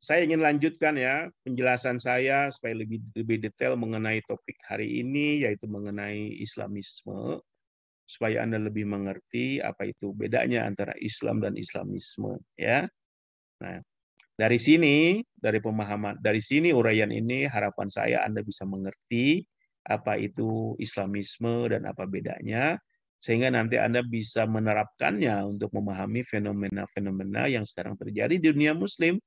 saya ingin lanjutkan ya penjelasan saya supaya lebih detail mengenai topik hari ini, yaitu mengenai Islamisme, supaya Anda lebih mengerti apa itu bedanya antara Islam dan Islamisme, ya. Nah, dari sini uraian ini harapan saya Anda bisa mengerti apa itu Islamisme dan apa bedanya, sehingga nanti Anda bisa menerapkannya untuk memahami fenomena-fenomena yang sekarang terjadi di dunia Muslim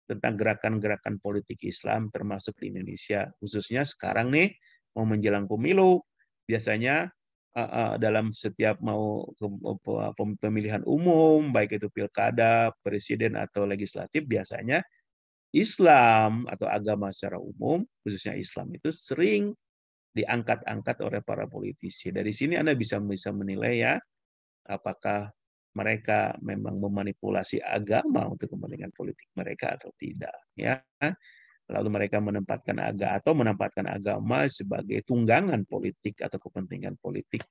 tentang gerakan-gerakan politik Islam termasuk di Indonesia. Khususnya sekarang nih mau menjelang pemilu, biasanya dalam setiap mau pemilihan umum, baik itu pilkada, presiden atau legislatif, biasanya Islam atau agama secara umum, khususnya Islam itu sering diangkat-angkat oleh para politisi. Dari sini Anda bisa menilai ya, apakah mereka memang memanipulasi agama untuk kepentingan politik mereka atau tidak, ya. Lalu mereka menempatkan agama sebagai tunggangan politik atau kepentingan politik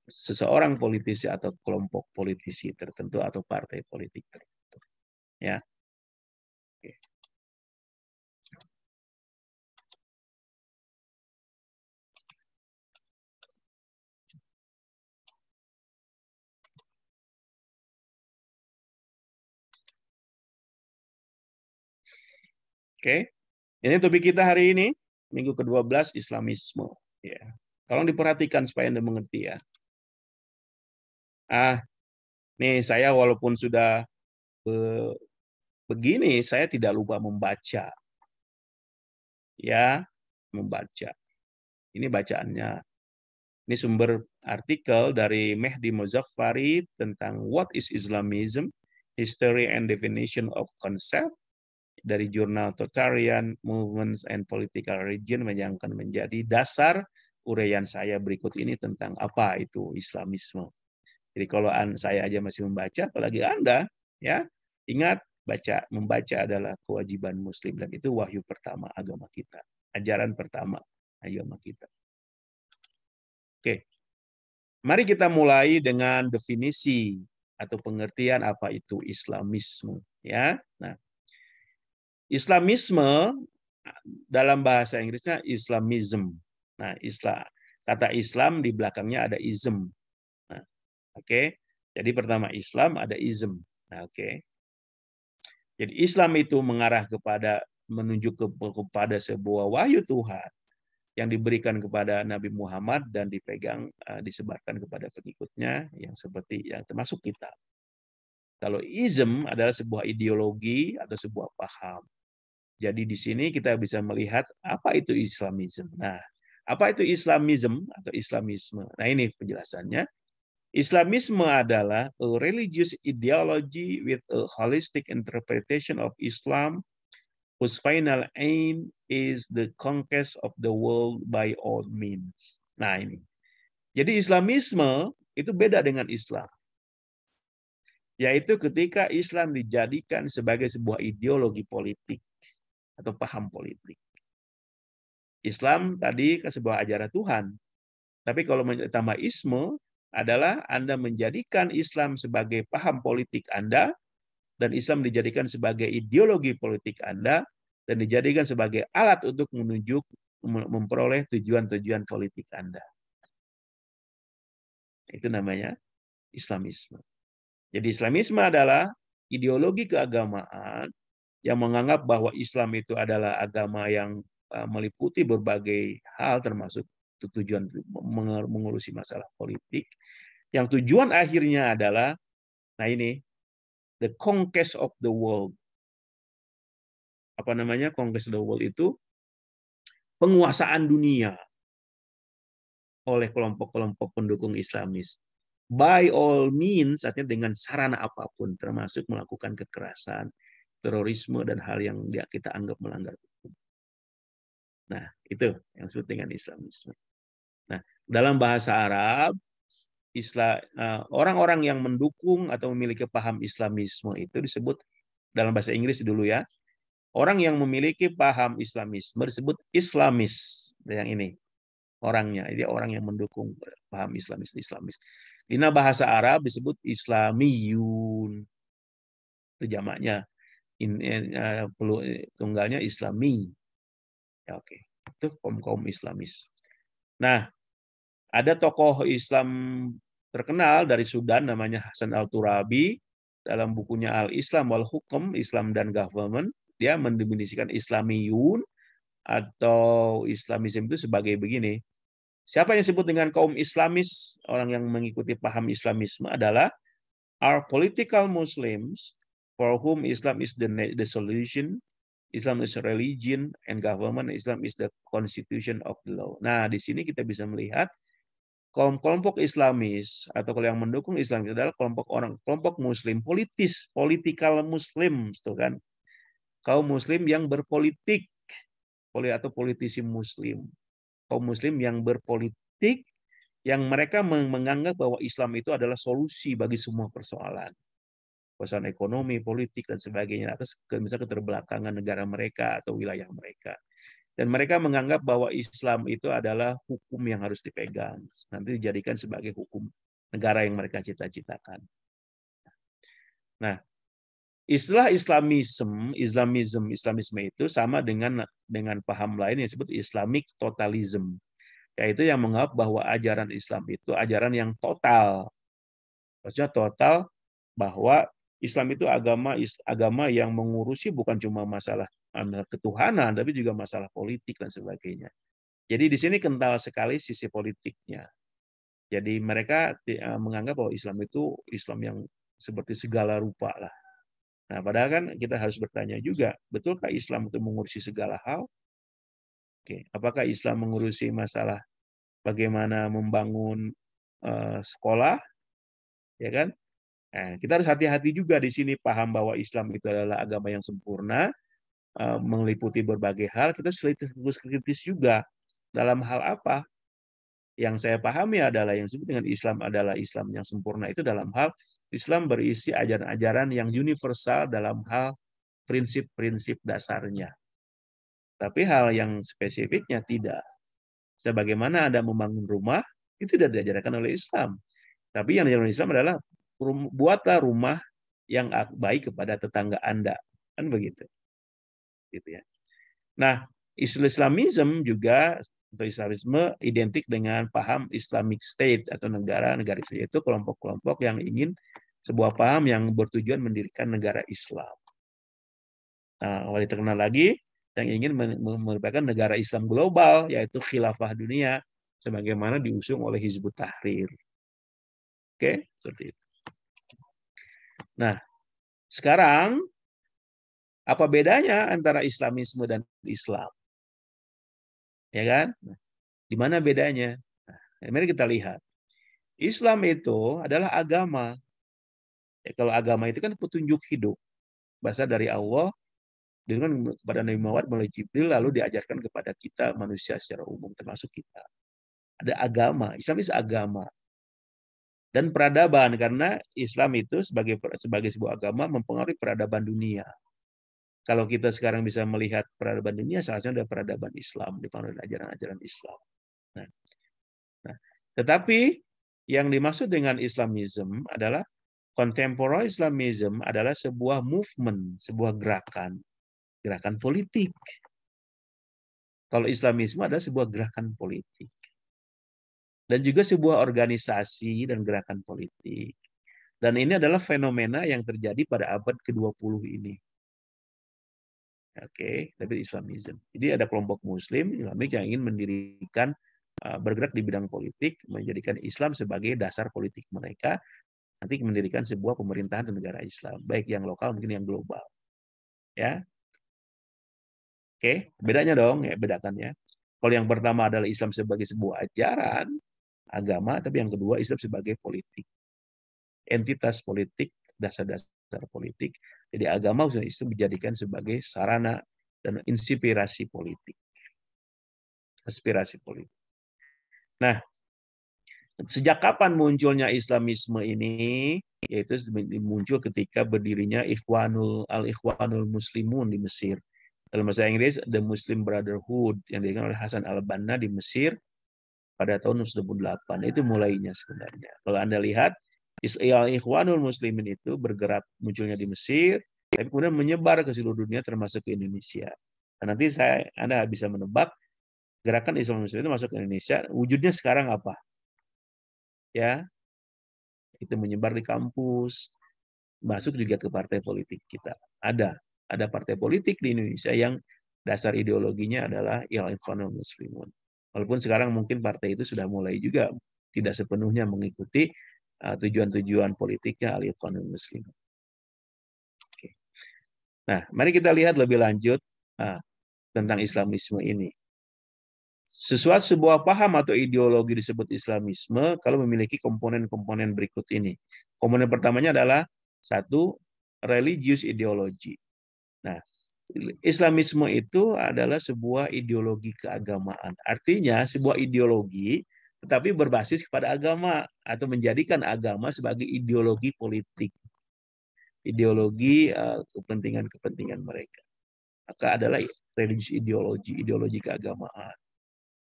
seseorang politisi atau kelompok politisi tertentu atau partai politik tertentu, ya. Oke. Oke. Ini topik kita hari ini, minggu ke-12, Islamisme. Ya. Tolong diperhatikan supaya Anda mengerti ya. Nih saya walaupun sudah begini, saya tidak lupa membaca. Ya, membaca. Ini bacaannya. Ini sumber artikel dari Mehdi Mozaffari tentang What is Islamism? History and Definition of Concept dari jurnal Totalitarian Movements and Political Region yang akan menjadi dasar uraian saya berikut ini tentang apa itu Islamisme. Jadi kalau saya aja masih membaca, apalagi Anda, ya, ingat membaca adalah kewajiban Muslim dan itu wahyu pertama agama kita, ajaran pertama agama kita. Oke, mari kita mulai dengan definisi atau pengertian apa itu Islamisme, ya. Nah, Islamisme dalam bahasa Inggrisnya Islamism. Nah, kata Islam di belakangnya ada ism. Nah, oke. Jadi pertama Islam ada ism. Nah, oke. Jadi Islam itu mengarah menunjuk kepada sebuah wahyu Tuhan yang diberikan kepada Nabi Muhammad dan disebarkan kepada pengikutnya yang seperti yang termasuk kita. Kalau ism adalah sebuah ideologi atau sebuah paham. Jadi di sini kita bisa melihat apa itu Islamisme. Nah, apa itu Islamism atau Islamisme? Nah, ini penjelasannya. Islamisme adalah a religious ideology with a holistic interpretation of Islam whose final aim is the conquest of the world by all means. Nah, ini. Jadi Islamisme itu beda dengan Islam. Yaitu ketika Islam dijadikan sebagai sebuah ideologi politik atau paham politik. Islam tadi sebuah ajaran Tuhan. Tapi kalau tambah isme adalah Anda menjadikan Islam sebagai paham politik Anda dan Islam dijadikan sebagai ideologi politik Anda dan dijadikan sebagai alat untuk memperoleh tujuan-tujuan politik Anda. Itu namanya Islamisme. Jadi Islamisme adalah ideologi keagamaan yang menganggap bahwa Islam itu adalah agama yang meliputi berbagai hal termasuk tujuan mengurusi masalah politik yang tujuan akhirnya adalah the conquest of the world. Apa namanya conquest of the world itu? Penguasaan dunia oleh kelompok-kelompok pendukung Islamis. By all means, artinya dengan sarana apapun, termasuk melakukan kekerasan, terorisme, dan hal yang kita anggap melanggar hukum. Nah, itu yang disebut dengan Islamisme. Nah, dalam bahasa Arab, orang-orang yang mendukung atau memiliki paham Islamisme itu disebut dalam bahasa Inggris dulu ya. Orang yang memiliki paham Islamisme disebut Islamis. Yang ini orangnya, dia orang yang mendukung paham Islamis. Di bahasa Arab disebut Islamiyun. Itu jamaknya. tunggalnya Islami. Ya, oke. Itu kaum Islamis. Nah, ada tokoh Islam terkenal dari Sudan namanya Hasan Al-Turabi, dalam bukunya Al-Islam wal Hukum, Islam dan Government, dia mendefinisikan Islamiyun atau Islamisme itu sebagai begini. Siapa yang disebut dengan kaum Islamis, orang yang mengikuti paham Islamisme adalah are political Muslims for whom Islam is the solution, Islam is a religion, and government Islam is the constitution of the law. Nah, di sini kita bisa melihat kelompok Islamis atau kalau yang mendukung Islam itu adalah kelompok Muslim politis, political Muslim, tuh kan, kaum Muslim yang berpolitik, atau politisi Muslim, kaum Muslim yang berpolitik, yang mereka menganggap bahwa Islam itu adalah solusi bagi semua persoalan ekonomi, politik dan sebagainya atas misalnya keterbelakangan negara mereka atau wilayah mereka. Dan mereka menganggap bahwa Islam itu adalah hukum yang harus dipegang. Nanti dijadikan sebagai hukum negara yang mereka cita-citakan. Nah, istilah Islamisme itu sama dengan paham lain yang disebut Islamic totalism. Yaitu yang menganggap bahwa ajaran Islam itu ajaran yang total. Maksudnya total bahwa Islam itu agama yang mengurusi bukan cuma masalah ketuhanan, tapi juga masalah politik dan sebagainya. Jadi di sini kental sekali sisi politiknya. Jadi mereka menganggap bahwa Islam itu Islam yang seperti segala rupa lah. Nah, padahal kan kita harus bertanya juga, betulkah Islam itu mengurusi segala hal? Oke, apakah Islam mengurusi masalah bagaimana membangun sekolah, ya kan? Nah, kita harus hati-hati juga di sini paham bahwa Islam itu adalah agama yang sempurna, meliputi berbagai hal. Kita harus kritis juga dalam hal apa. Yang saya pahami adalah yang disebut dengan Islam adalah Islam yang sempurna itu dalam hal Islam berisi ajaran-ajaran yang universal dalam hal prinsip-prinsip dasarnya. Tapi hal yang spesifiknya tidak. Sebagaimana Anda membangun rumah, itu tidak diajarkan oleh Islam. Tapi yang diajarkan oleh Islam adalah buatlah rumah yang baik kepada tetangga Anda. Kan begitu. Gitu ya. Nah, Islamisme juga atau Islamisme identik dengan paham Islamic State atau negara-negara Islam, yaitu kelompok-kelompok yang ingin sebuah paham yang bertujuan mendirikan negara Islam. Nah, lebih terkenal lagi yang ingin merupakan negara Islam global, yaitu khilafah dunia, sebagaimana diusung oleh Hizbut Tahrir. Oke, seperti itu. Nah, sekarang apa bedanya antara Islamisme dan Islam? Ya kan? Di mana bedanya? Nah, mari kita lihat. Islam itu adalah agama. Ya, kalau agama itu kan petunjuk hidup. Bahasa dari Allah dengan kepada Nabi Muhammad melalui Jibril lalu diajarkan kepada kita manusia secara umum termasuk kita. Ada agama, Islam itu agama. Dan peradaban karena Islam itu sebagai sebuah agama mempengaruhi peradaban dunia. Kalau kita sekarang bisa melihat peradaban dunia, salah satunya ada peradaban Islam, dipengaruhi ajaran-ajaran Islam. Nah, tetapi yang dimaksud dengan Islamism adalah contemporary Islamism adalah sebuah movement, sebuah gerakan politik. Kalau Islamisme adalah sebuah gerakan politik. Dan juga sebuah organisasi dan gerakan politik. Dan ini adalah fenomena yang terjadi pada abad ke-20 ini. Oke, tapi Islamism. Jadi ada kelompok Muslim Islamik yang ingin mendirikan bergerak di bidang politik, menjadikan Islam sebagai dasar politik mereka, nanti mendirikan sebuah pemerintahan negara Islam, baik yang lokal mungkin yang global. Ya, oke, bedanya dong, ya bedakan ya. Kalau yang pertama adalah Islam sebagai sebuah ajaran agama, tapi yang kedua Islam sebagai politik, entitas politik, dasar-dasar politik. Jadi agama itu dijadikan sebagai sarana dan inspirasi politik. Aspirasi politik. Nah, sejak kapan munculnya Islamisme ini? Yaitu muncul ketika berdirinya Al-Ikhwanul Muslimun di Mesir. Dalam bahasa Inggris, The Muslim Brotherhood yang didirikan oleh Hasan al-Banna di Mesir pada tahun 1998. Itu mulainya sebenarnya. Kalau Anda lihat, Al-Ikhwanul Muslimin itu bergerak munculnya di Mesir, tapi kemudian menyebar ke seluruh dunia termasuk ke Indonesia. Dan nanti Anda bisa menebak gerakan Islamisme itu masuk ke Indonesia, wujudnya sekarang apa? Ya, itu menyebar di kampus, masuk juga ke partai politik kita. Ada partai politik di Indonesia yang dasar ideologinya adalah Al-Ikhwanul Muslimun. Walaupun sekarang mungkin partai itu sudah mulai juga tidak sepenuhnya mengikuti tujuan-tujuan politiknya Al-Ikhwanul Muslimun. Oke. Nah, mari kita lihat lebih lanjut tentang Islamisme ini. Sebuah paham atau ideologi disebut Islamisme kalau memiliki komponen-komponen berikut ini. Komponen pertamanya adalah satu, religious ideology. Nah, Islamisme itu adalah sebuah ideologi keagamaan. Artinya sebuah ideologi tetapi berbasis kepada agama atau menjadikan agama sebagai ideologi politik. Ideologi kepentingan-kepentingan mereka. Maka adalah religious ideologi, ideologi keagamaan.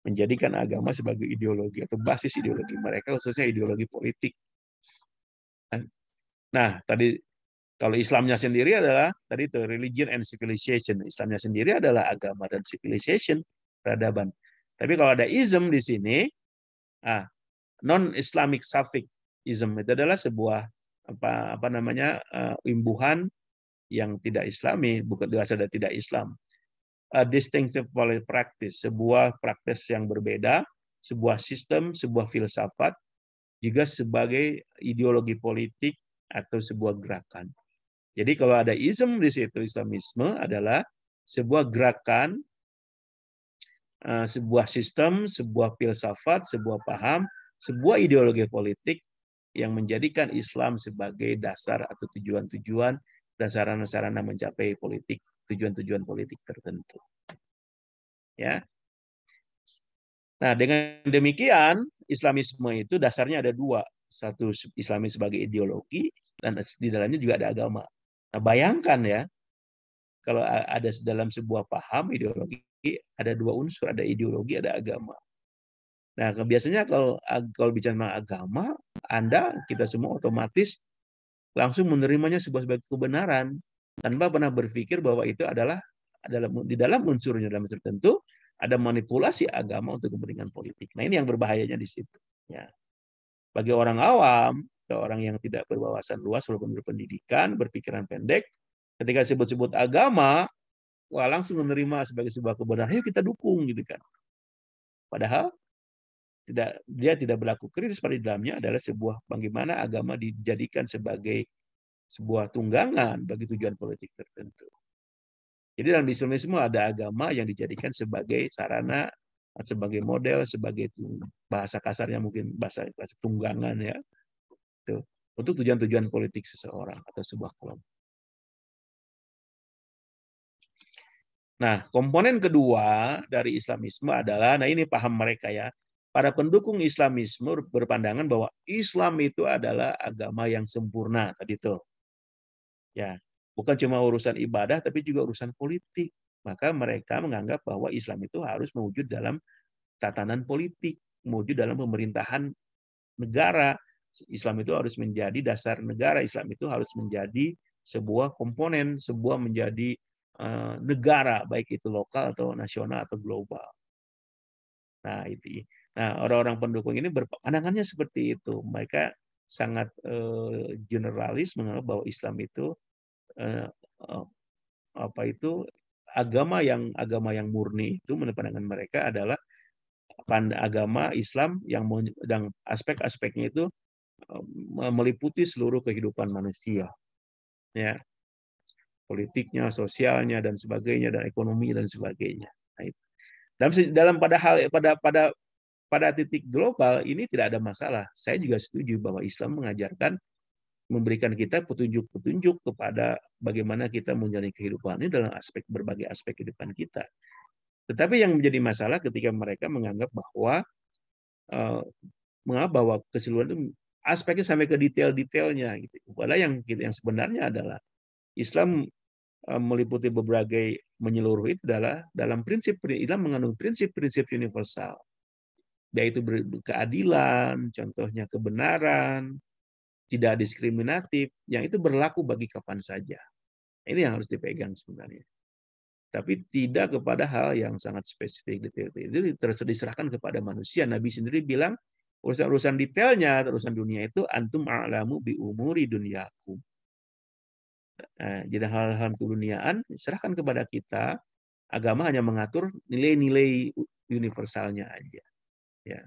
Menjadikan agama sebagai ideologi atau basis ideologi mereka, khususnya ideologi politik. Nah, tadi kalau Islamnya sendiri adalah tadi itu religion and civilization. Islamnya sendiri adalah agama dan civilization, peradaban. Tapi kalau ada ism di sini, non-Islamic suffix ism itu adalah sebuah apa namanya imbuhan yang tidak Islami, bukan berasal dari tidak Islam. A distinctive practice, sebuah praktis yang berbeda, sebuah sistem, sebuah filsafat, juga sebagai ideologi politik atau sebuah gerakan. Jadi kalau ada ism di situ, Islamisme adalah sebuah gerakan, sebuah sistem, sebuah filsafat, sebuah paham, sebuah ideologi politik yang menjadikan Islam sebagai dasar atau tujuan-tujuan dan sarana-sarana mencapai politik, tujuan-tujuan politik tertentu. Ya. Nah, dengan demikian Islamisme itu dasarnya ada dua. Satu, Islami sebagai ideologi, dan di dalamnya juga ada agama. Nah, bayangkan ya, kalau ada dalam sebuah paham ideologi, ada dua unsur, ada ideologi, ada agama. Nah, biasanya kalau bicara tentang agama, kita semua otomatis langsung menerimanya sebagai kebenaran, tanpa pernah berpikir bahwa itu adalah di dalam unsurnya, dalam unsur tertentu, ada manipulasi agama untuk kepentingan politik. Nah, ini yang berbahayanya di situ. Ya. Bagi orang awam, atau orang yang tidak berwawasan luas, walaupun berpendidikan, berpikiran pendek, ketika sebut-sebut agama, langsung menerima sebagai sebuah kebenaran. Ayo kita dukung, gitu kan. Padahal dia tidak berlaku kritis pada dalamnya adalah sebuah bagaimana agama dijadikan sebagai sebuah tunggangan bagi tujuan politik tertentu. Jadi dalam Islamisme ada agama yang dijadikan sebagai sarana, sebagai model, sebagai bahasa kasarnya mungkin bahasa tunggangan ya, itu untuk tujuan-tujuan politik seseorang atau sebuah kelompok. Nah, komponen kedua dari Islamisme adalah, nah ini paham mereka ya, para pendukung Islamisme berpandangan bahwa Islam itu adalah agama yang sempurna tadi itu. Ya, bukan cuma urusan ibadah, tapi juga urusan politik. Maka mereka menganggap bahwa Islam itu harus mewujud dalam tatanan politik, mewujud dalam pemerintahan negara. Islam itu harus menjadi dasar negara. Islam itu harus menjadi sebuah komponen, sebuah menjadi negara, baik itu lokal atau nasional atau global. Nah, itu. Nah, orang-orang pendukung ini pandangannya seperti itu. Mereka sangat generalis menganggap bahwa Islam itu agama yang murni itu menurut pandangan mereka adalah agama Islam yang aspek-aspeknya itu meliputi seluruh kehidupan manusia, ya, politiknya, sosialnya dan sebagainya, dan ekonomi dan sebagainya. Nah, itu. Pada titik global ini tidak ada masalah. Saya juga setuju bahwa Islam mengajarkan, memberikan kita petunjuk-petunjuk kepada bagaimana kita menjalani kehidupan ini dalam berbagai aspek kehidupan kita. Tetapi yang menjadi masalah ketika mereka menganggap bahwa keseluruhan itu aspeknya sampai ke detail-detailnya gitu. Padahal yang sebenarnya adalah Islam meliputi berbagai menyeluruh itu adalah dalam Islam mengandung prinsip-prinsip universal, yaitu keadilan, contohnya kebenaran, tidak diskriminatif, yang itu berlaku bagi kapan saja. Ini yang harus dipegang sebenarnya. Tapi tidak kepada hal yang sangat spesifik detail. Itu diserahkan kepada manusia. Nabi sendiri bilang urusan-urusan detailnya, urusan dunia itu antum a'lamu bi umuri dunyakum. Nah, jadi hal-hal keduniaan serahkan kepada kita. Agama hanya mengatur nilai-nilai universalnya aja. Ya.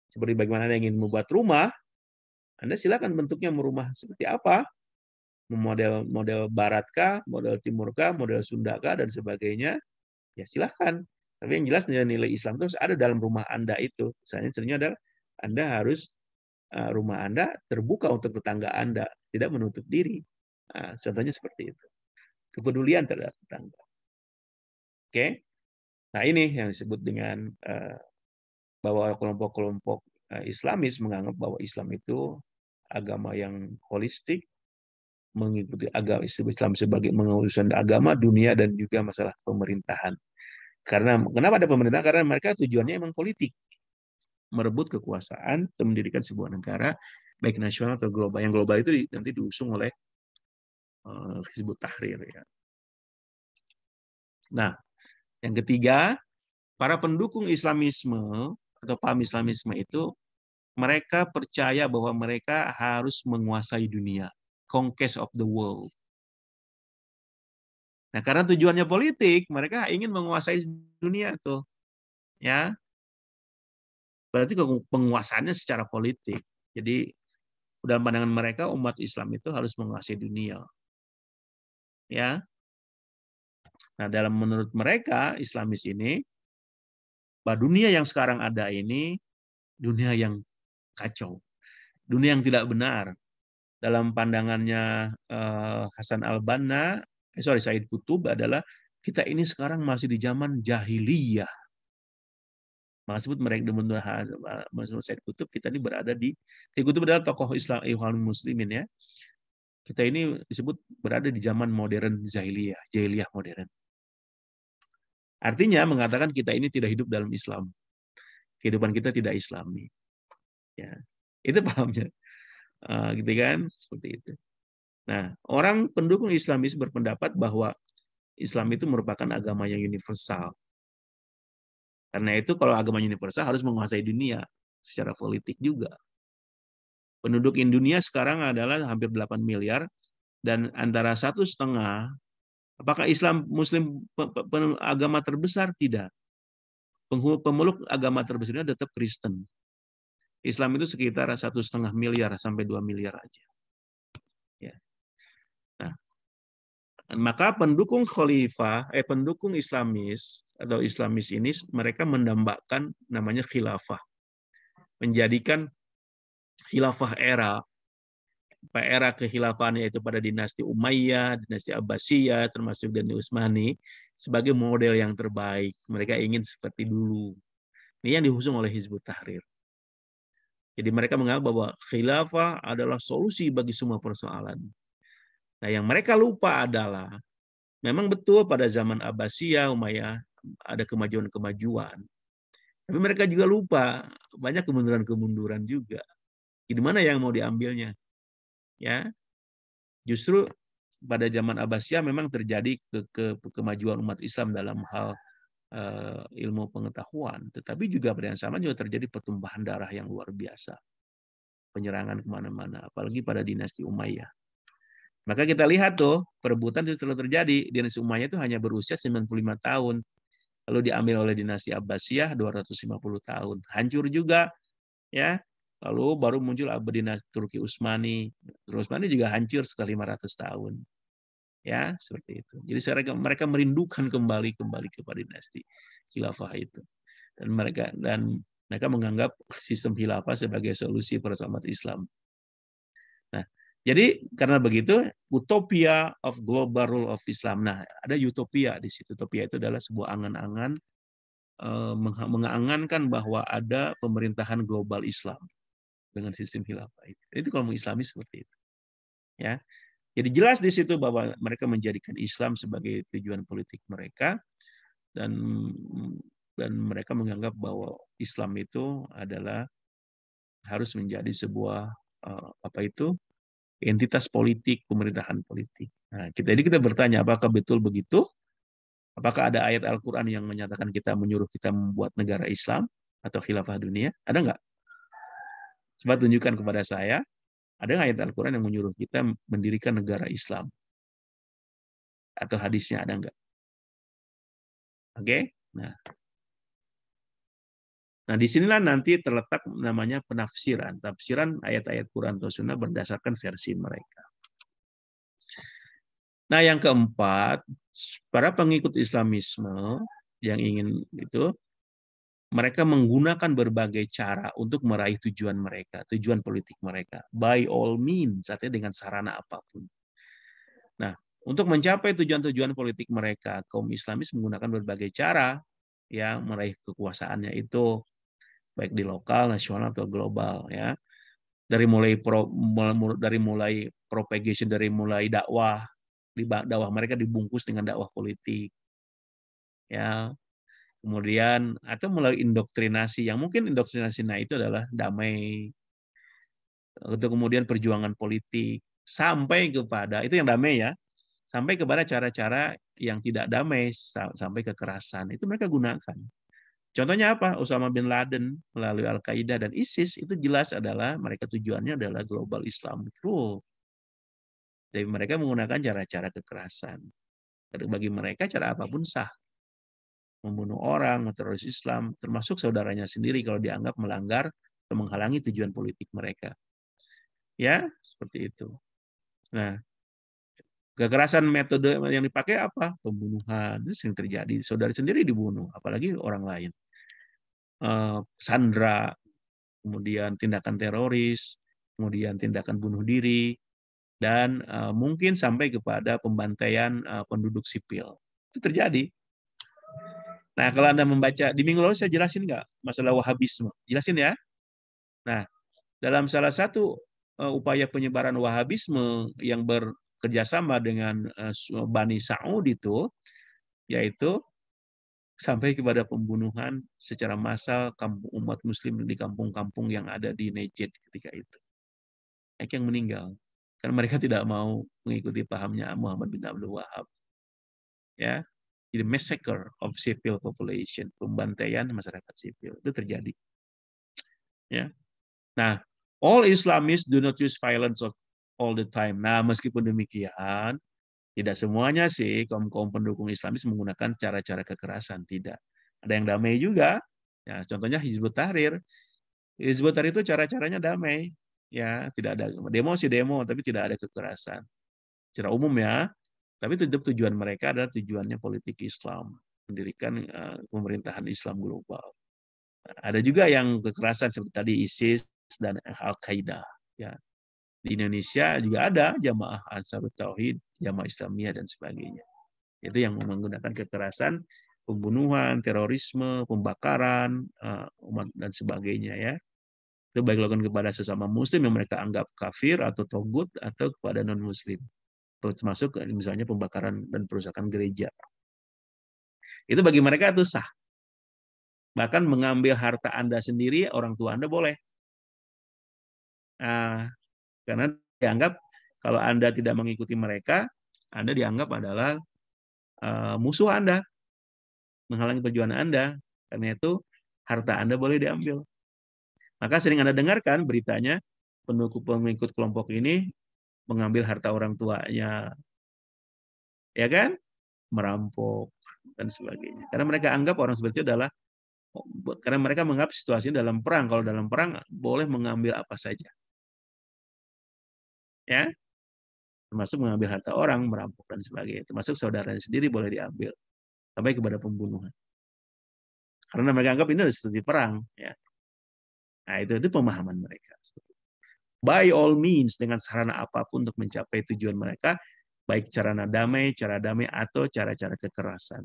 Seperti bagaimana Anda ingin membuat rumah, Anda silakan bentuknya rumah seperti apa, model Baratkah, model Timurkah, model Sundakah dan sebagainya. Ya silakan. Tapi yang jelas nilai-nilai Islam itu ada dalam rumah Anda itu. Misalnya sebenarnya adalah Anda harus rumah Anda terbuka untuk tetangga Anda, tidak menutup diri. Nah, contohnya seperti itu. Kepedulian terhadap tetangga. Oke. Nah, ini yang disebut dengan bahwa kelompok-kelompok Islamis menganggap bahwa Islam itu agama yang holistik, mengikuti agama Islam sebagai mengurusan agama, dunia, dan juga masalah pemerintahan. Karena kenapa ada pemerintahan? Karena mereka tujuannya memang politik, merebut kekuasaan untuk mendirikan sebuah negara, baik nasional atau global. Yang global itu nanti diusung oleh Hizbut Tahrir. Ya. Nah, yang ketiga, para pendukung Islamisme atau paham Islamisme itu mereka percaya bahwa mereka harus menguasai dunia, conquest of the world. Nah, karena tujuannya politik, mereka ingin menguasai dunia tuh, ya. Berarti penguasaannya secara politik. Jadi dalam pandangan mereka umat Islam itu harus menguasai dunia, ya. Nah, dalam menurut mereka Islamis ini, bahwa dunia yang sekarang ada ini dunia yang kacau, dunia yang tidak benar. Dalam pandangannya Hasan al-Banna, Said Qutb adalah kita ini sekarang masih di zaman jahiliyah. Maka sebut mereka menurut Said Qutb, kita ini berada di Qutb adalah tokoh Islam Ikhwanul Muslimin ya. Kita ini disebut berada di zaman modern jahiliyah modern. Artinya mengatakan kita ini tidak hidup dalam Islam. Kehidupan kita tidak Islami. Ya. Itu pahamnya. Gitu kan? Seperti itu. Nah, orang pendukung Islamis berpendapat bahwa Islam itu merupakan agama yang universal. Karena itu kalau agama universal harus menguasai dunia secara politik juga. Penduduk Indonesia sekarang adalah hampir 8 miliar dan antara 1,5. Apakah Islam Muslim agama terbesar? Tidak. Pemeluk agama terbesarnya tetap Kristen. Islam itu sekitar 1,5 miliar sampai 2 miliar aja. Ya. Nah, maka pendukung pendukung Islamis atau Islamis ini mereka mendambakan namanya khilafah, menjadikan khilafah era kehilafahan yaitu pada dinasti Umayyah, dinasti Abbasiyah, termasuk dinasti Utsmani sebagai model yang terbaik. Mereka ingin seperti dulu. Ini yang diusung oleh Hizbut Tahrir. Jadi mereka menganggap bahwa khilafah adalah solusi bagi semua persoalan. Nah, yang mereka lupa adalah memang betul pada zaman Abbasiyah, Umayyah ada kemajuan-kemajuan. Tapi mereka juga lupa banyak kemunduran-kemunduran juga. Di mana yang mau diambilnya? Ya, justru pada zaman Abbasiyah memang terjadi kemajuan umat Islam dalam hal ilmu pengetahuan, tetapi juga pada yang sama juga terjadi pertumpahan darah yang luar biasa, penyerangan kemana-mana, apalagi pada dinasti Umayyah. Maka kita lihat tuh perebutan setelah terjadi. Dinasti Umayyah itu hanya berusia 95 tahun, lalu diambil oleh dinasti Abbasiyah 250 tahun, hancur juga, ya. Lalu baru muncul dinasti Turki Utsmani. Utsmani juga hancur setelah 500 tahun. Ya, seperti itu. Jadi mereka merindukan kembali kepada dinasti khilafah itu. Dan mereka menganggap sistem khilafah sebagai solusi para umat Islam. Nah, jadi karena begitu utopia of global rule of Islam. Nah, ada utopia di situ. Utopia itu adalah sebuah angan-angan mengangankan bahwa ada pemerintahan global Islam dengan sistem khilafah itu. Itu kalau mengislami seperti itu. Ya. Jadi jelas di situ bahwa mereka menjadikan Islam sebagai tujuan politik mereka dan mereka menganggap bahwa Islam itu adalah harus menjadi sebuah entitas politik, pemerintahan politik. Nah, kita bertanya, apakah betul begitu? Apakah ada ayat Al-Quran yang menyatakan kita menyuruh kita membuat negara Islam atau khilafah dunia? Ada nggak? Coba tunjukkan kepada saya, ada nggak ayat Al-Quran yang menyuruh kita mendirikan negara Islam? Atau hadisnya ada nggak? Oke? Nah, disinilah nanti terletak namanya penafsiran. Tafsiran ayat-ayat Quran atau Sunnah berdasarkan versi mereka. Nah, yang keempat, para pengikut Islamisme yang ingin itu, mereka menggunakan berbagai cara untuk meraih tujuan mereka, tujuan politik mereka. By all means, artinya dengan sarana apapun. Nah, untuk mencapai tujuan-tujuan politik mereka, kaum Islamis menggunakan berbagai cara ya meraih kekuasaannya itu, baik di lokal, nasional, atau global ya. Dari mulai propagation, dari mulai dakwah, dakwah mereka dibungkus dengan dakwah politik ya, kemudian atau melalui indoktrinasi, yang mungkin indoktrinasinya itu adalah damai, atau kemudian perjuangan politik, sampai kepada itu yang damai ya, sampai kepada cara-cara yang tidak damai, sampai kekerasan itu mereka gunakan. Contohnya apa? Osama bin Laden melalui Al-Qaeda dan ISIS itu jelas adalah mereka tujuannya adalah global Islamic rule. Jadi mereka menggunakan cara-cara kekerasan. Bagi mereka cara apapun sah. Membunuh orang, teroris Islam, termasuk saudaranya sendiri kalau dianggap melanggar atau menghalangi tujuan politik mereka. Ya, seperti itu. Nah, kekerasan metode yang dipakai apa? Pembunuhan. Itu sering terjadi. Saudara sendiri dibunuh, apalagi orang lain. Sandra, kemudian tindakan teroris, kemudian tindakan bunuh diri, dan mungkin sampai kepada pembantaian penduduk sipil. Itu terjadi. Nah, kalau Anda membaca, di minggu lalu saya jelasin nggak masalah Wahabisme? Jelasin ya. Nah, dalam salah satu upaya penyebaran Wahabisme yang bekerjasama dengan Bani Saud itu, yaitu sampai kepada pembunuhan secara massal umat muslim di kampung-kampung yang ada di Najd ketika itu. Banyak yang meninggal. Karena mereka tidak mau mengikuti pahamnya Muhammad bin Abdul Wahab. Ya, jadi massacre of civil population, pembantaian masyarakat sipil itu terjadi. Ya, nah, all Islamists do not use violence of all the time. Nah, meskipun demikian, tidak semuanya sih kaum pendukung Islamis menggunakan cara-cara kekerasan, tidak. Ada yang damai juga. Ya, contohnya Hizbut Tahrir. Hizbut Tahrir itu cara-caranya damai. Ya, tidak ada demo sih demo, tapi tidak ada kekerasan. Secara umum ya. Tapi tujuan mereka adalah tujuannya politik Islam, mendirikan pemerintahan Islam global. Ada juga yang kekerasan seperti tadi ISIS dan Al-Qaeda. Ya. Di Indonesia juga ada Jamaah Ansarut Tauhid, Jamaah Islamiyah dan sebagainya. Itu yang menggunakan kekerasan, pembunuhan, terorisme, pembakaran, umat dan sebagainya ya. Itu baik dilakukan kepada sesama Muslim yang mereka anggap kafir atau togut, atau kepada non Muslim. Termasuk misalnya pembakaran dan perusakan gereja. Itu bagi mereka itu sah. Bahkan mengambil harta Anda sendiri, orang tua Anda boleh. Nah, karena dianggap kalau Anda tidak mengikuti mereka, Anda dianggap adalah musuh Anda, menghalangi perjuangan Anda. Karena itu harta Anda boleh diambil. Maka sering Anda dengarkan beritanya, pengikut kelompok ini mengambil harta orang tuanya, ya kan? Merampok dan sebagainya. Karena mereka anggap orang seperti itu adalah, karena mereka menganggap situasinya dalam perang. Kalau dalam perang boleh mengambil apa saja, ya, termasuk mengambil harta orang, merampok dan sebagainya. Termasuk saudaranya sendiri boleh diambil, sampai kepada pembunuhan. Karena mereka anggap ini adalah strategi perang, ya. Nah, itu pemahaman mereka. By all means, dengan sarana apapun untuk mencapai tujuan mereka, baik cara damai, atau cara-cara kekerasan,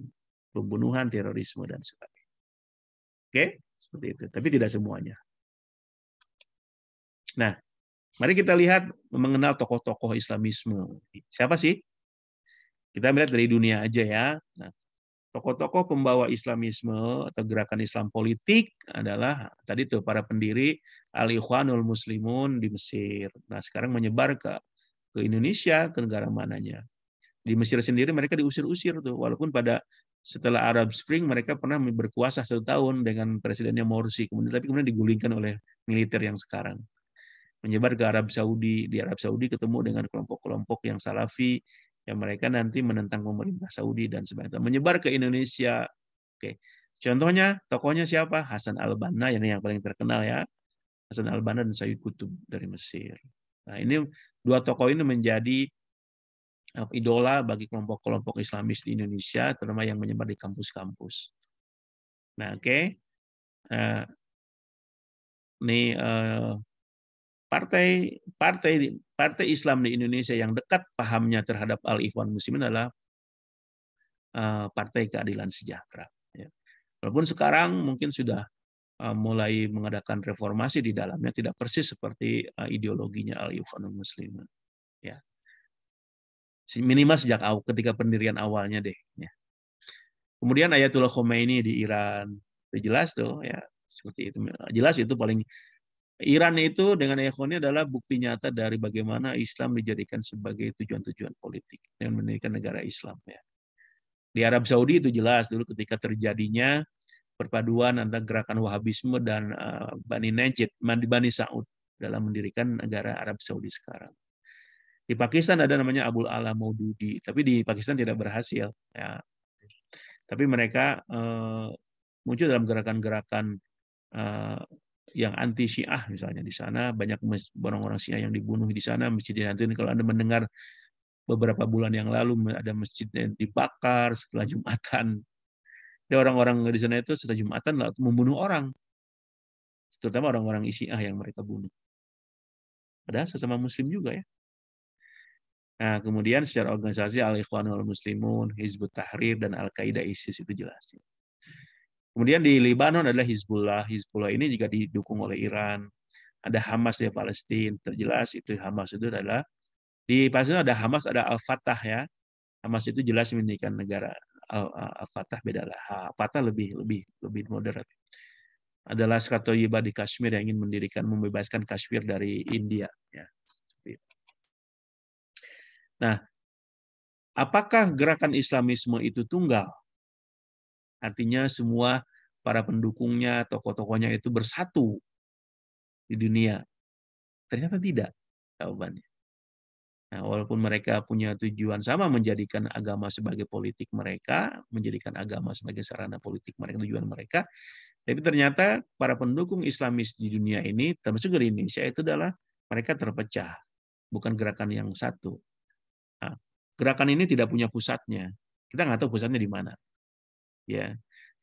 pembunuhan, terorisme, dan sebagainya. Oke, seperti itu. Tapi tidak semuanya. Nah, mari kita lihat mengenal tokoh-tokoh Islamisme. Siapa sih? Kita melihat dari dunia aja ya. Nah, tokoh-tokoh pembawa Islamisme atau gerakan Islam politik adalah tadi tuh para pendiri Al-Ikhwanul Muslimun di Mesir. Nah, sekarang menyebar ke ke Indonesia, ke negara mananya. Di Mesir sendiri mereka diusir-usir tuh, walaupun setelah Arab Spring mereka pernah berkuasa 1 tahun dengan presidennya Morsi, tapi kemudian digulingkan oleh militer yang sekarang. Menyebar ke Arab Saudi, di Arab Saudi ketemu dengan kelompok-kelompok yang Salafi, yang mereka nanti menentang pemerintah Saudi dan sebagainya. Menyebar ke Indonesia. Oke. Contohnya, tokohnya siapa? Hasan al-Banna, yang paling terkenal ya. Hasan al-Banna dan Sayyid Qutb dari Mesir. Nah, ini dua tokoh ini menjadi idola bagi kelompok-kelompok Islamis di Indonesia, terutama yang menyebar di kampus-kampus. Nah, oke. Ini partai Islam di Indonesia yang dekat pahamnya terhadap Al-Ikhwan Muslimin adalah Partai Keadilan Sejahtera. Ya. Walaupun sekarang mungkin sudah mulai mengadakan reformasi di dalamnya, tidak persis seperti ideologinya Al-Ikhwan Muslimin. Ya. Minimal sejak ketika pendirian awalnya deh. Ya. Kemudian Ayatullah Khomeini di Iran, itu jelas tuh ya, seperti itu. Jelas itu paling Iran itu dengan Ikhwannya adalah bukti nyata dari bagaimana Islam dijadikan sebagai tujuan-tujuan politik dan mendirikan negara Islam. Ya. Di Arab Saudi itu jelas dulu ketika terjadinya perpaduan antara gerakan Wahabisme dan Bani Najid, Bani Saud dalam mendirikan negara Arab Saudi sekarang. Di Pakistan ada namanya Abul Ala Maududi, tapi di Pakistan tidak berhasil. Ya. Tapi mereka muncul dalam gerakan-gerakan yang anti Syiah misalnya di sana banyak orang-orang Syiah yang dibunuh di sana, masjid dihancurin. Kalau Anda mendengar beberapa bulan yang lalu ada masjid yang dibakar setelah Jumatan. Orang-orang di sana itu setelah Jumatan lalu membunuh orang, terutama orang-orang Syiah yang mereka bunuh. Padahal sesama Muslim juga ya. Nah, kemudian secara organisasi Al-Ikhwanul Muslimun, Hizbut Tahrir dan Al-Qaeda ISIS itu jelas. Kemudian di Lebanon adalah Hizbullah. Hizbullah ini juga didukung oleh Iran. Ada Hamas di Palestina, terjelas itu Hamas itu adalah di Palestina ada Hamas, ada Al-Fatah ya. Hamas itu jelas mendirikan negara. Al-Fatah beda lah. Al-Fatah lebih moderat. Adalah Laskar Thayyibah di Kashmir yang ingin membebaskan Kashmir dari India. Ya. Nah, apakah gerakan Islamisme itu tunggal? Artinya semua para pendukungnya, tokoh-tokohnya itu bersatu di dunia. Ternyata tidak jawabannya. Nah, walaupun mereka punya tujuan sama menjadikan agama sebagai politik mereka, menjadikan agama sebagai sarana politik mereka, tujuan mereka, tapi ternyata para pendukung Islamis di dunia ini, termasuk di Indonesia, itu adalah mereka terpecah, bukan gerakan yang satu. Nah, gerakan ini tidak punya pusatnya. Kita nggak tahu pusatnya di mana. Ya,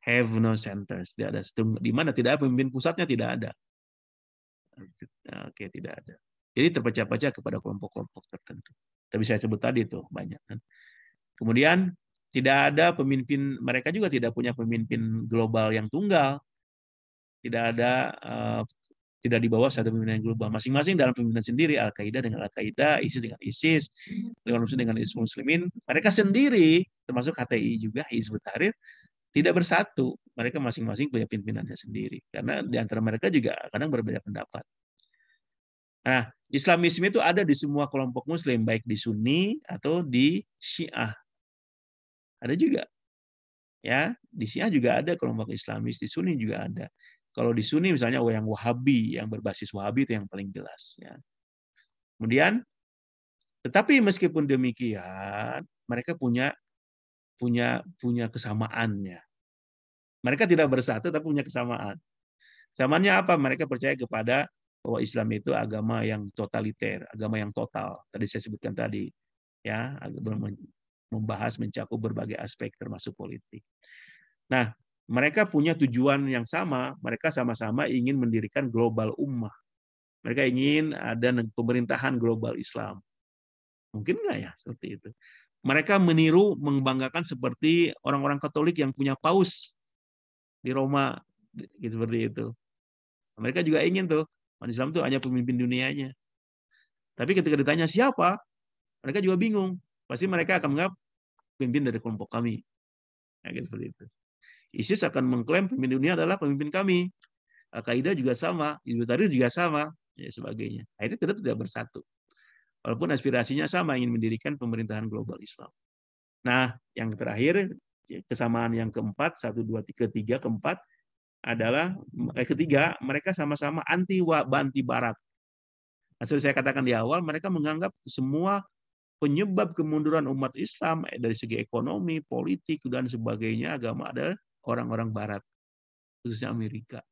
have no centers. Tidak ada di mana tidak ada pemimpin pusatnya, tidak ada. Oke, tidak ada. Jadi terpecah-pecah kepada kelompok-kelompok tertentu. Tapi saya sebut tadi itu banyak kan. Kemudian tidak ada pemimpin, mereka juga tidak punya pemimpin global yang tunggal. Tidak ada tidak di bawah satu pimpinan global. Masing-masing dalam pimpinan sendiri, Al-Qaeda dengan Al-Qaeda, ISIS dengan ISIS, dengan Muslimin. Mereka sendiri, termasuk HTI juga, Hizbut Tahrir, tidak bersatu. Mereka masing-masing punya pimpinannya sendiri. Karena di antara mereka juga kadang berbeda pendapat. Nah, Islamisme itu ada di semua kelompok Muslim, baik di Sunni atau di Syiah. Ada juga. Ya, di Syiah juga ada kelompok Islamis, di Sunni juga ada. Kalau di Sunni misalnya yang Wahabi, yang berbasis Wahabi itu yang paling jelas. Ya. Kemudian, tetapi meskipun demikian, mereka punya kesamaannya. Mereka tidak bersatu, tapi punya kesamaan. Kesamaannya apa? Mereka percaya kepada bahwa Islam itu agama yang totaliter, agama yang total. Tadi saya sebutkan tadi, ya, membahas mencakup berbagai aspek termasuk politik. Nah, mereka punya tujuan yang sama. Mereka sama-sama ingin mendirikan global ummah. Mereka ingin ada pemerintahan global Islam. Mungkin nggak ya seperti itu? Mereka meniru, membanggakan seperti orang-orang Katolik yang punya paus di Roma, gitu, seperti itu. Mereka juga ingin tuh, umat Islam itu hanya pemimpin dunianya. Tapi ketika ditanya siapa, mereka juga bingung. Pasti mereka akan menganggap pemimpin dari kelompok kami. Ya, gitu, seperti itu. ISIS akan mengklaim pemimpin dunia adalah pemimpin kami. Al-Qaeda juga sama, Hizbut Tahrir juga sama, ya sebagainya. Akhirnya tidak bersatu. Walaupun aspirasinya sama, ingin mendirikan pemerintahan global Islam. Nah, yang terakhir, kesamaan yang keempat, satu, dua, tiga, keempat, adalah ketiga, mereka sama-sama anti Barat. Seperti saya katakan di awal, mereka menganggap semua penyebab kemunduran umat Islam dari segi ekonomi, politik, dan sebagainya, agama adalah orang-orang Barat, khususnya Amerika.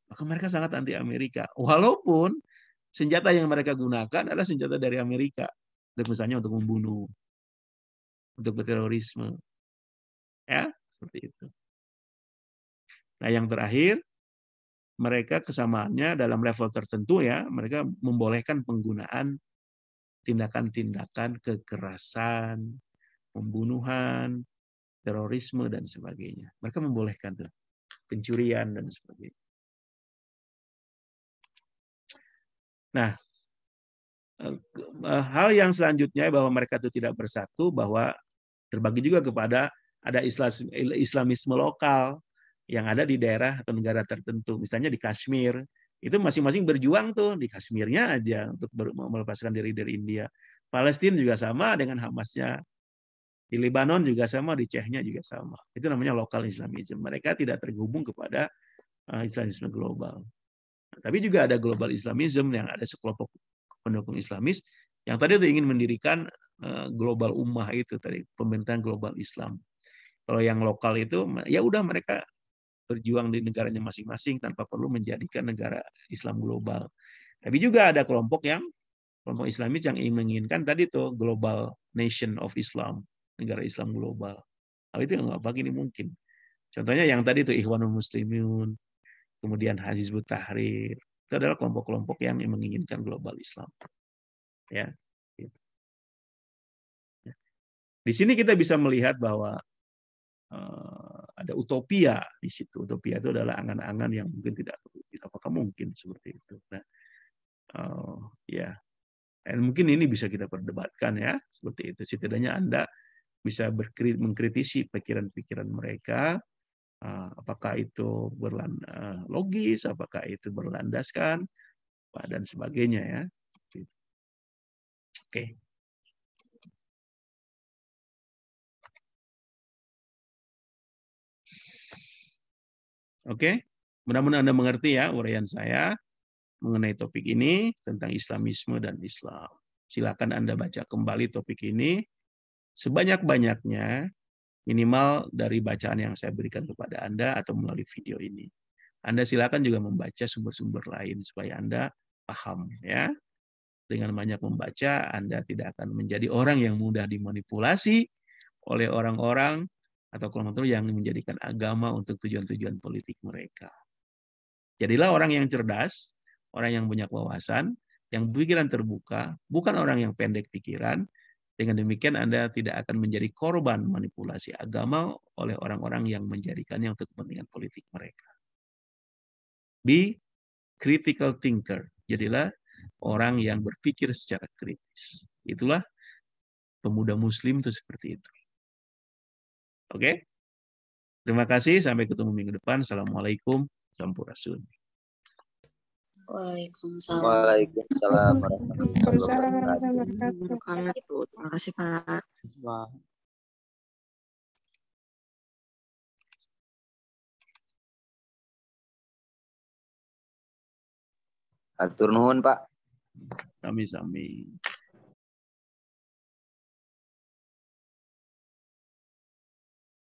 Maka mereka sangat anti Amerika. Walaupun senjata yang mereka gunakan adalah senjata dari Amerika. Misalnya untuk membunuh, untuk berterorisme. Ya, seperti itu. Nah, yang terakhir, mereka kesamaannya dalam level tertentu ya, mereka membolehkan penggunaan tindakan-tindakan kekerasan, pembunuhan, terorisme, dan sebagainya. Mereka membolehkan tuh, pencurian dan sebagainya. Nah, hal yang selanjutnya bahwa mereka itu tidak bersatu, bahwa terbagi juga kepada ada Islamisme lokal yang ada di daerah atau negara tertentu. Misalnya di Kashmir, itu masing-masing berjuang tuh di Kashmirnya aja untuk melepaskan diri dari India. Palestina juga sama dengan Hamasnya. Di Lebanon juga sama, di Chechnya juga sama. Itu namanya lokal Islamisme. Mereka tidak terhubung kepada Islamisme global. Tapi juga ada global Islamisme yang ada sekelompok pendukung Islamis yang tadi itu ingin mendirikan global ummah itu tadi, pemerintahan global Islam. Kalau yang lokal itu ya udah mereka berjuang di negaranya masing-masing tanpa perlu menjadikan negara Islam global. Tapi juga ada kelompok Islamis yang menginginkan tadi tuh global nation of Islam, negara Islam global. Hal itu yang apa ini mungkin. Contohnya yang tadi tuh Ikhwanul Muslimin, kemudian Hizbut Tahrir, itu adalah kelompok-kelompok yang menginginkan global Islam. Ya. Di sini kita bisa melihat bahwa ada utopia di situ. Utopia itu adalah angan-angan yang mungkin tidak apakah mungkin seperti itu. Nah, ya, dan mungkin ini bisa kita perdebatkan ya seperti itu. Setidaknya Anda bisa mengkritisi pikiran-pikiran mereka. Apakah itu logis, apakah itu berlandaskan, dan sebagainya ya. Oke. Oke, mudah-mudahan Anda mengerti ya uraian saya mengenai topik ini tentang Islamisme dan Islam. Silakan Anda baca kembali topik ini sebanyak-banyaknya, minimal dari bacaan yang saya berikan kepada Anda atau melalui video ini. Anda silakan juga membaca sumber-sumber lain supaya Anda paham ya. Dengan banyak membaca, Anda tidak akan menjadi orang yang mudah dimanipulasi oleh orang-orang atau kelompok yang menjadikan agama untuk tujuan-tujuan politik mereka. Jadilah orang yang cerdas, orang yang punya wawasan, yang pikiran terbuka, bukan orang yang pendek pikiran. Dengan demikian Anda tidak akan menjadi korban manipulasi agama oleh orang-orang yang menjadikannya untuk kepentingan politik mereka. Be critical thinker. Jadilah orang yang berpikir secara kritis. Itulah pemuda muslim itu seperti itu. Oke? Terima kasih. Sampai ketemu minggu depan. Assalamualaikum. Sampurasun. Waalaikumsalam. Waalaikumsalam warahmatullahi wabarakatuh. Terima kasih Pak. Atur nuhun Pak. Sami-sami.